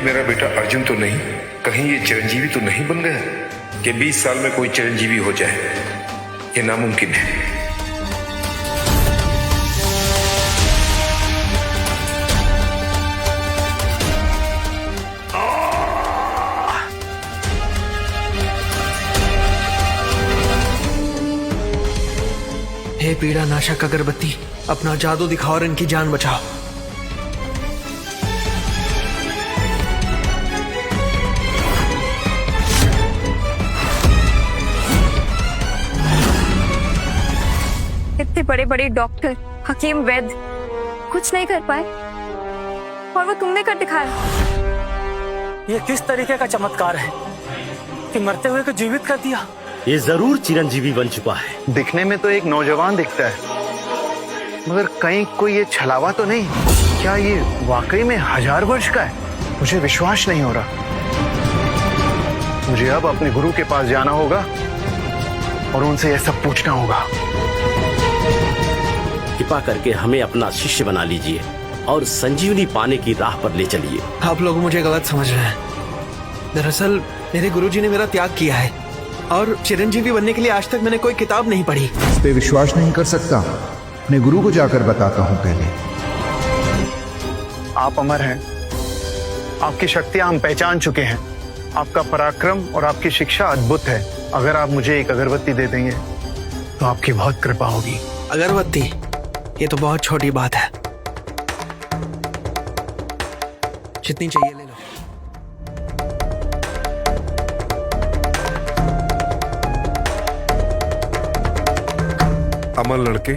मेरा बेटा अर्जुन तो नहीं, कहीं ये चिरंजीवी तो नहीं बन गया कि 20 साल में कोई चिरंजीवी हो जाए? ये नामुमकिन है। हे पीड़ा नाशक अगरबत्ती, अपना जादू दिखाओ और इनकी जान बचाओ। इतने बड़े बड़े डॉक्टर, हकीम, वैद्य कुछ नहीं कर पाए और वो तुमने कर दिखाया। ये किस तरीके का चमत्कार है कि मरते हुए को जीवित कर दिया? ये जरूर चिरंजीवी बन चुका है। दिखने में तो एक नौजवान दिखता है, मगर कहीं कोई ये छलावा तो नहीं? क्या ये वाकई में 1000 वर्ष का है? मुझे विश्वास नहीं हो रहा। मुझे अब अपने गुरु के पास जाना होगा और उनसे यह सब पूछना होगा। कृपा करके हमें अपना शिष्य बना लीजिए और संजीवनी पाने की राह पर ले चलिए। आप लोग मुझे गलत समझ रहे हैं। दरअसल मेरे गुरुजी ने मेरा त्याग किया है और चिरंजीवी बनने के लिए आज तक मैंने कोई किताब नहीं पढ़ी। इस पे विश्वास नहीं कर सकता, अपने गुरु को जाकर बताता हूँ पहले। आप अमर हैं, आपकी शक्तियां हम पहचान चुके हैं। आपका पराक्रम और आपकी शिक्षा अद्भुत है। अगर आप मुझे एक अगरबत्ती दे देंगे तो आपकी बहुत कृपा होगी। अगरबत्ती? ये तो बहुत छोटी बात है, जितनी चाहिए ले लो। अमर लड़के,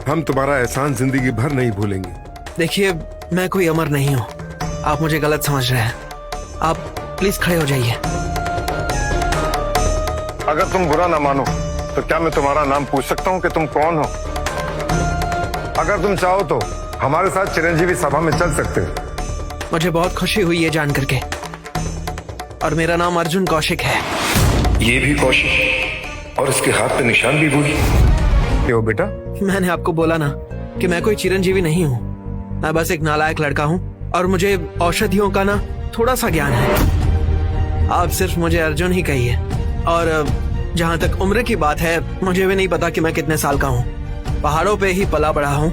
हम तुम्हारा एहसान जिंदगी भर नहीं भूलेंगे। देखिए, मैं कोई अमर नहीं हूँ, आप मुझे गलत समझ रहे हैं। आप प्लीज खड़े हो जाइए। अगर तुम बुरा ना मानो तो क्या मैं तुम्हारा नाम पूछ सकता हूँ कि तुम कौन हो? अगर तुम चाहो तो हमारे साथ चिरंजीवी सभा में चल सकते हो। मुझे बहुत खुशी हुई ये जान करके, और मेरा नाम अर्जुन कौशिक है। ये भी कौशिक, और इसके हाथ पे निशान भी वही। क्यों बेटा? मैंने आपको बोला ना कि मैं कोई चिरंजीवी नहीं हूँ। मैं बस एक नालायक लड़का हूँ और मुझे औषधियों का ना थोड़ा सा ज्ञान है। आप सिर्फ मुझे अर्जुन ही कहिए। और जहाँ तक उम्र की बात है, मुझे भी नहीं पता कि मैं कितने साल का हूँ। पहाड़ों पे ही पला बड़ा हूँ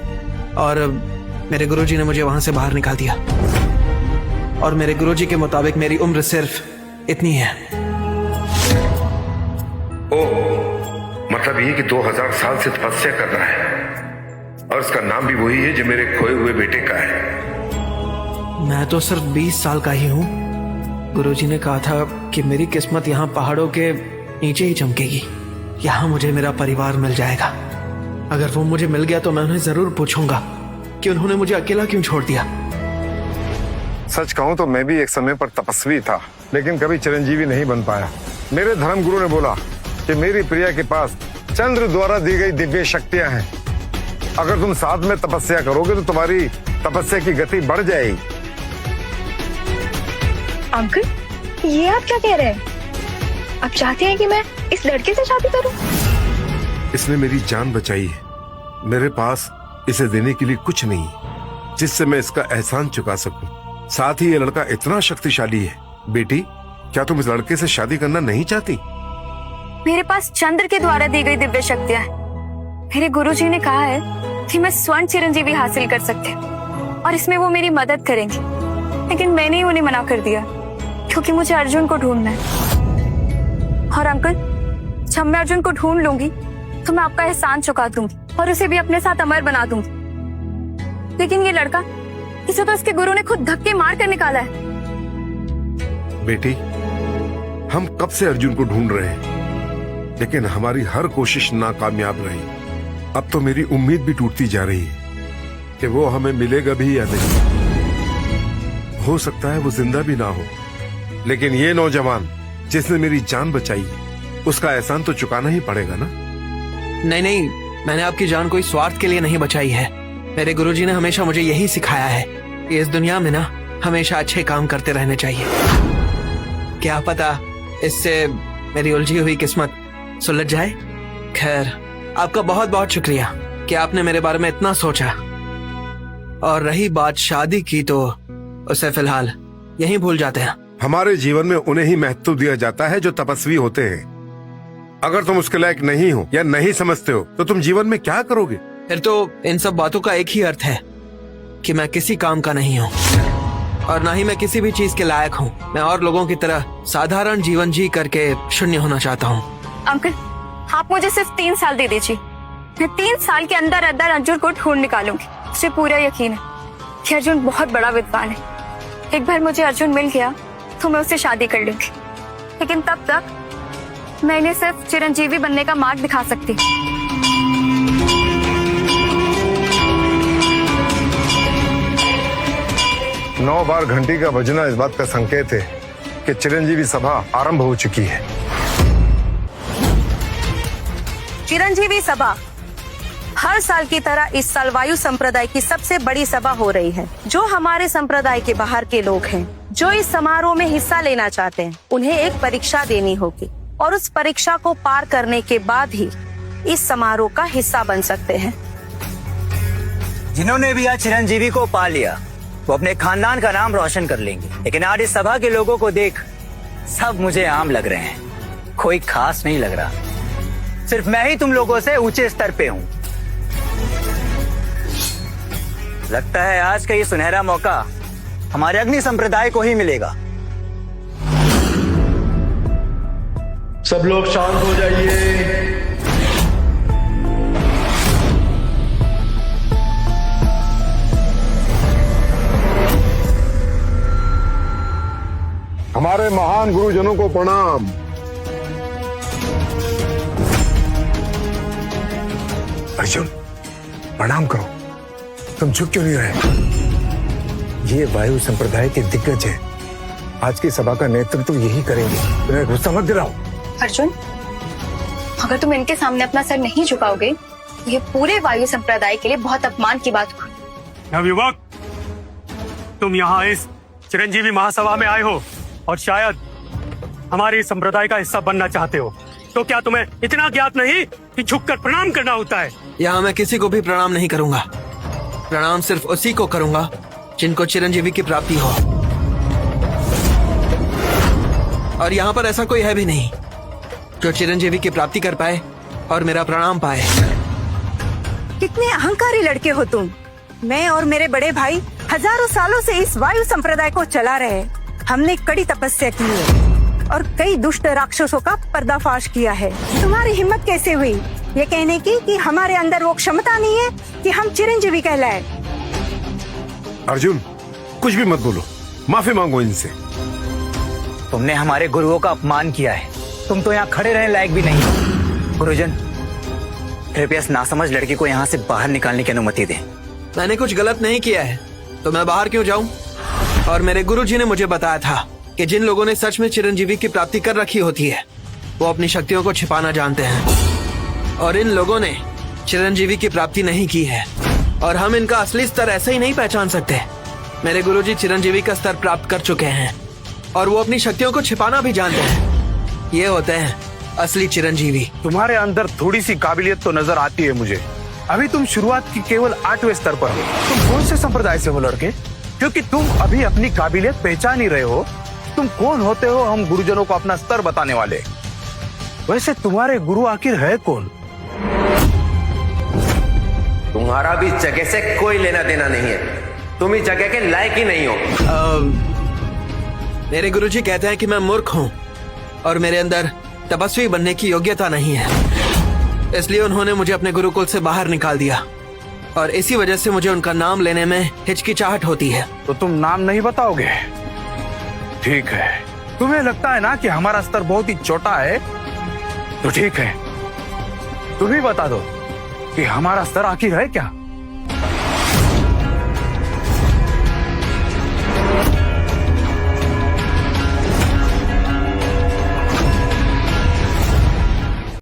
और मेरे गुरुजी ने मुझे वहां से बाहर निकाल दिया। और मेरे गुरुजी के मुताबिक मेरी उम्र सिर्फ इतनी है। ओह, मतलब ये कि 2000 साल से तपस्या कर रहा है और इसका नाम भी वही है जो मेरे खोए हुए बेटे का है। मैं तो सिर्फ 20 साल का ही हूँ। गुरुजी ने कहा था कि मेरी किस्मत यहाँ पहाड़ों के नीचे ही चमकेगी। यहाँ मुझे मेरा परिवार मिल जाएगा। अगर वो मुझे मिल गया तो मैं उन्हें जरूर पूछूंगा कि उन्होंने मुझे अकेला क्यों छोड़ दिया। सच कहूं तो मैं भी एक समय पर तपस्वी था, लेकिन कभी चिरंजीवी नहीं बन पाया। मेरे धर्म गुरु ने बोला कि मेरी प्रिया के पास चंद्र द्वारा दी गई दिव्य शक्तियां हैं। अगर तुम साथ में तपस्या करोगे तो तुम्हारी तपस्या की गति बढ़ जाएगी। अंकल, ये आप क्या कह रहे हैं? आप चाहते हैं कि मैं इस लड़के से शादी करूं? इसने मेरी जान बचाई है। मेरे पास इसे देने के लिए कुछ नहीं जिससे मैं इसका एहसान चुका सकूं। साथ ही ये लड़का इतना शक्तिशाली है। बेटी, क्या तुम इस लड़के से शादी करना नहीं चाहती? मेरे पास चंद्र के द्वारा दी गई दिव्य शक्तियां हैं। मेरे गुरुजी ने कहा है कि मैं स्वर्ण चिरंजीवी हासिल कर सकती हूँ और इसमें वो मेरी मदद करेंगे। लेकिन मैंने ही उन्हें मना कर दिया क्योंकि मुझे अर्जुन को ढूंढना है। और अंकल, जब मैं अर्जुन को ढूंढ लूंगी तो मैं आपका एहसान चुका दूंगी और उसे भी अपने साथ अमर बना दूंगी। लेकिन ये लड़का, इसे तो इसके गुरु ने खुद धक्के मार कर निकाला है। बेटी, हम कब से अर्जुन को ढूंढ रहे हैं, लेकिन हमारी हर कोशिश नाकामयाब रही। अब तो मेरी उम्मीद भी टूटती जा रही है कि वो हमें मिलेगा भी या नहीं। हो सकता है वो जिंदा भी ना हो, लेकिन ये नौजवान जिसने मेरी जान बचाई, उसका एहसान तो चुकाना ही पड़ेगा ना। नहीं नहीं, मैंने आपकी जान कोई स्वार्थ के लिए नहीं बचाई है। मेरे गुरुजी ने हमेशा मुझे यही सिखाया है कि इस दुनिया में ना हमेशा अच्छे काम करते रहने चाहिए। क्या पता इससे मेरी उलझी हुई किस्मत सुलझ जाए। खैर, आपका बहुत बहुत शुक्रिया कि आपने मेरे बारे में इतना सोचा। और रही बात शादी की, तो उसे फिलहाल यहीं भूल जाते हैं। हमारे जीवन में उन्हें ही महत्व दिया जाता है जो तपस्वी होते हैं। अगर तुम उसके लायक नहीं हो या नहीं समझते हो तो तुम जीवन में क्या करोगे? फिर तो इन सब बातों का एक ही अर्थ है कि मैं किसी काम का नहीं हूँ और ना ही मैं किसी भी चीज के लायक हूँ। मैं और लोगों की तरह साधारण जीवन जी करके शून्य होना चाहता हूँ। अंकल, आप मुझे सिर्फ 3 साल दे दीजिए। मैं 3 साल के अंदर अंदर अर्जुन को ढूंढ निकालूंगी। मुझे पूरा यकीन है कि अर्जुन बहुत बड़ा विद्वान है। एक बार मुझे अर्जुन मिल गया तो मैं उससे शादी कर लूंगी, लेकिन तब तक मैं इन्हें सिर्फ चिरंजीवी बनने का मार्ग दिखा सकती। 9 बार घंटी का बजना इस बात का संकेत है कि चिरंजीवी सभा आरंभ हो चुकी है। चिरंजीवी सभा हर साल की तरह इस साल वायु संप्रदाय की सबसे बड़ी सभा हो रही है। जो हमारे संप्रदाय के बाहर के लोग हैं जो इस समारोह में हिस्सा लेना चाहते हैं, उन्हें एक परीक्षा देनी होगी और उस परीक्षा को पार करने के बाद ही इस समारोह का हिस्सा बन सकते हैं। जिन्होंने भी आज चिरंजीवी को पा लिया वो अपने खानदान का नाम रोशन कर लेंगे, लेकिन आज इस सभा के लोगों को देख सब मुझे आम लग रहे हैं, कोई खास नहीं लग रहा। सिर्फ मैं ही तुम लोगों से ऊंचे स्तर पे हूँ। लगता है आज का ये सुनहरा मौका हमारे अग्नि संप्रदाय को ही मिलेगा। सब लोग शांत हो जाइए। हमारे महान गुरुजनों को प्रणाम। अर्जुन, प्रणाम करो। तुम झुक क्यों नहीं रहे? ये वायु संप्रदाय के दिग्गज हैं। आज की सभा का नेतृत्व यही करेंगे। तुम्हें गुस्सा मत दिलाओ। अर्जुन, अगर तुम इनके सामने अपना सर नहीं झुकाओगे तो ये पूरे वायु संप्रदाय के लिए बहुत अपमान की बात होगी। नवयुवक, तुम यहाँ इस चिरंजीवी महासभा में आए हो और शायद हमारे संप्रदाय का हिस्सा बनना चाहते हो, तो क्या तुम्हें इतना ज्ञात नहीं कि झुककर प्रणाम करना होता है? यहाँ मैं किसी को भी प्रणाम नहीं करूंगा। प्रणाम सिर्फ उसी को करूंगा जिनको चिरंजीवी की प्राप्ति हो, और यहाँ पर ऐसा कोई है भी नहीं जो चिरंजीवी की प्राप्ति कर पाए और मेरा प्रणाम पाए। कितने अहंकारी लड़के हो तुम। मैं और मेरे बड़े भाई हजारों सालों से इस वायु संप्रदाय को चला रहे हैं। हमने कड़ी तपस्या की है और कई दुष्ट राक्षसों का पर्दाफाश किया है। तुम्हारी हिम्मत कैसे हुई ये कहने की कि हमारे अंदर वो क्षमता नहीं है कि हम चिरंजीवी कहलाए? अर्जुन, कुछ भी मत बोलो, माफी मांगो इनसे। तुमने हमारे गुरुओं का अपमान किया है। तुम तो यहाँ खड़े रहने लायक भी नहीं हो। गुरुजन, कृपया इस नासमझ लड़की को यहाँ से बाहर निकालने की अनुमति दें। मैंने कुछ गलत नहीं किया है तो मैं बाहर क्यों जाऊं? और मेरे गुरुजी ने मुझे बताया था कि जिन लोगों ने सच में चिरंजीवी की प्राप्ति कर रखी होती है वो अपनी शक्तियों को छिपाना जानते हैं, और इन लोगों ने चिरंजीवी की प्राप्ति नहीं की है और हम इनका असली स्तर ऐसे ही नहीं पहचान सकते। मेरे गुरुजी चिरंजीवी का स्तर प्राप्त कर चुके हैं और वो अपनी शक्तियों को छिपाना भी जानते हैं। ये होते हैं असली चिरंजीवी। तुम्हारे अंदर थोड़ी सी काबिलियत तो नजर आती है मुझे। अभी तुम शुरुआत की केवल 8वें स्तर पर हो। तुम कौन से संप्रदाय से हो लड़के? क्योंकि तुम अभी अपनी काबिलियत पहचान ही रहे हो। तुम कौन होते हो हम गुरुजनों को अपना स्तर बताने वाले? वैसे तुम्हारे गुरु आखिर है कौन? तुम्हारा भी जगह से कोई लेना देना नहीं है। तुम इस जगह के लायक ही नहीं हो। मेरे गुरुजी कहते हैं कि मैं मूर्ख हूँ और मेरे अंदर तपस्वी बनने की योग्यता नहीं है, इसलिए उन्होंने मुझे अपने गुरुकुल से बाहर निकाल दिया और इसी वजह से मुझे उनका नाम लेने में हिचकिचाहट होती है। तो तुम नाम नहीं बताओगे? ठीक है, तुम्हें लगता है ना कि हमारा स्तर बहुत ही छोटा है, तो ठीक है, तुम ही बता दो कि हमारा स्तर आखिर है क्या?